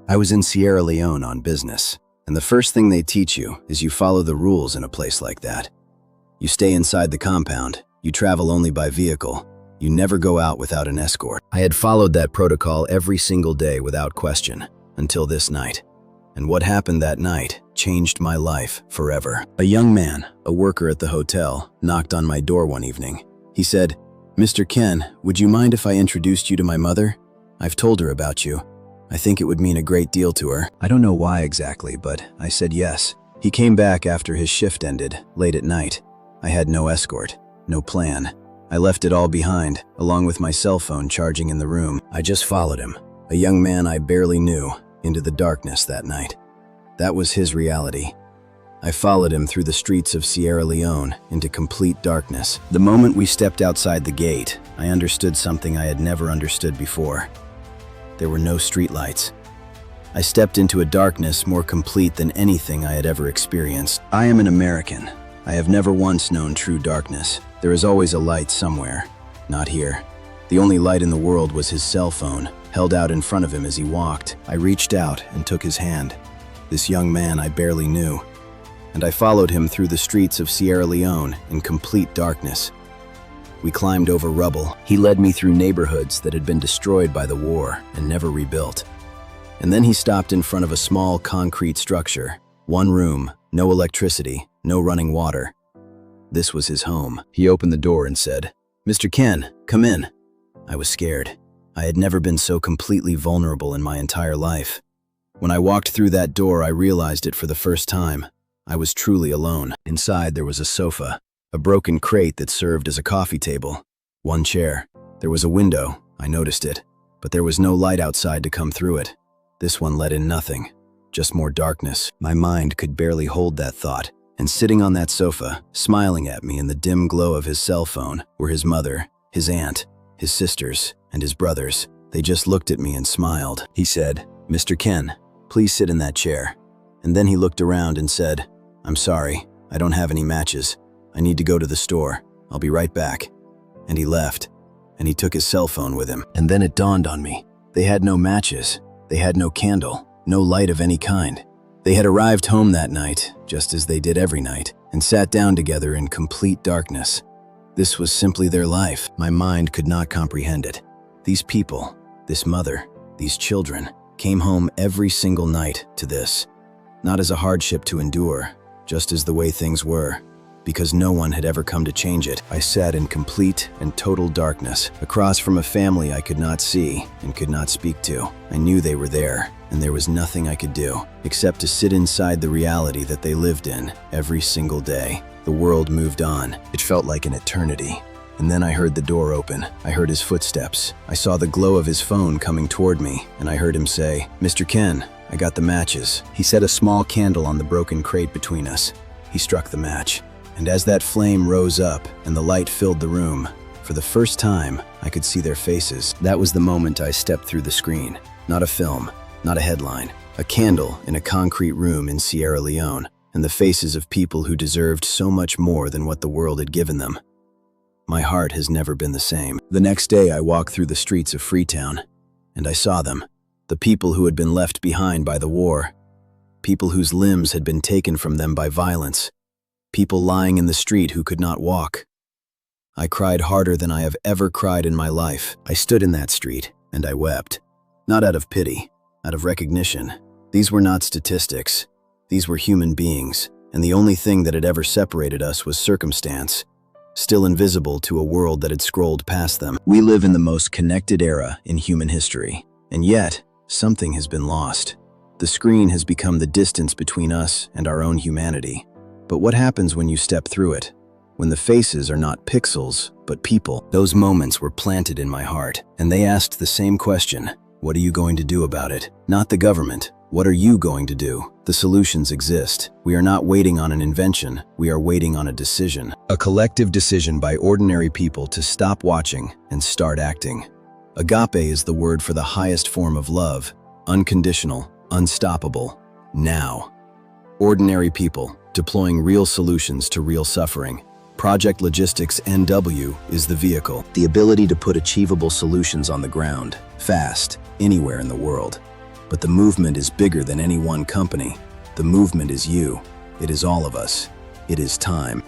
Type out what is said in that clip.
I was in Sierra Leone on business, and the first thing they teach you is you follow the rules in a place like that. You stay inside the compound, you travel only by vehicle, you never go out without an escort. I had followed that protocol every single day without question, until this night. And what happened that night changed my life forever. A young man, a worker at the hotel, knocked on my door one evening. He said, "Mr. Ken, would you mind if I introduced you to my mother? I've told her about you. I think it would mean a great deal to her." I don't know why exactly, but I said yes. He came back after his shift ended, late at night. I had no escort, no plan. I left it all behind, along with my cell phone charging in the room. I just followed him, a young man I barely knew, into the darkness that night. That was his reality. I followed him through the streets of Sierra Leone into complete darkness. The moment we stepped outside the gate, I understood something I had never understood before. There were no streetlights. I stepped into a darkness more complete than anything I had ever experienced. I am an American. I have never once known true darkness. There is always a light somewhere. Not here. The only light in the world was his cell phone, held out in front of him as he walked. I reached out and took his hand. This young man I barely knew. And I followed him through the streets of Sierra Leone in complete darkness. We climbed over rubble. He led me through neighborhoods that had been destroyed by the war and never rebuilt. And then he stopped in front of a small concrete structure. One room, no electricity, no running water. This was his home. He opened the door and said, "Mr. Ken, come in." I was scared. I had never been so completely vulnerable in my entire life. When I walked through that door, I realized it for the first time. I was truly alone. Inside, there was a sofa, a broken crate that served as a coffee table, one chair. There was a window, I noticed it, but there was no light outside to come through it. This one let in nothing, just more darkness. My mind could barely hold that thought. And sitting on that sofa, smiling at me in the dim glow of his cell phone, were his mother, his aunt, his sisters, and his brothers. They just looked at me and smiled. He said, "Mr. Ken, please sit in that chair." And then he looked around and said, "I'm sorry, I don't have any matches. I need to go to the store. I'll be right back." And he left, and he took his cell phone with him. And then it dawned on me. They had no matches. They had no candle, no light of any kind. They had arrived home that night, just as they did every night, and sat down together in complete darkness. This was simply their life. My mind could not comprehend it. These people, this mother, these children, came home every single night to this. Not as a hardship to endure, just as the way things were, because no one had ever come to change it. I sat in complete and total darkness, across from a family I could not see and could not speak to. I knew they were there, and there was nothing I could do, except to sit inside the reality that they lived in every single day. The world moved on. It felt like an eternity. And then I heard the door open. I heard his footsteps. I saw the glow of his phone coming toward me, and I heard him say, "Mr. Ken, I got the matches." He set a small candle on the broken crate between us. He struck the match. And as that flame rose up and the light filled the room, for the first time, I could see their faces. That was the moment I stepped through the screen. Not a film, not a headline. A candle in a concrete room in Sierra Leone, and the faces of people who deserved so much more than what the world had given them. My heart has never been the same. The next day, I walked through the streets of Freetown, and I saw them. The people who had been left behind by the war. People whose limbs had been taken from them by violence. People lying in the street who could not walk. I cried harder than I have ever cried in my life. I stood in that street, and I wept. Not out of pity, out of recognition. These were not statistics. These were human beings, and the only thing that had ever separated us was circumstance, still invisible to a world that had scrolled past them. We live in the most connected era in human history, and yet, something has been lost. The screen has become the distance between us and our own humanity. But what happens when you step through it? When the faces are not pixels, but people? Those moments were planted in my heart, and they asked the same question. What are you going to do about it? Not the government. What are you going to do? The solutions exist. We are not waiting on an invention. We are waiting on a decision. A collective decision by ordinary people to stop watching and start acting. Agape is the word for the highest form of love. Unconditional, unstoppable, now. Ordinary people, deploying real solutions to real suffering. Project Logistics NW is the vehicle. The ability to put achievable solutions on the ground, fast, anywhere in the world. But the movement is bigger than any one company. The movement is you. It is all of us. It is time.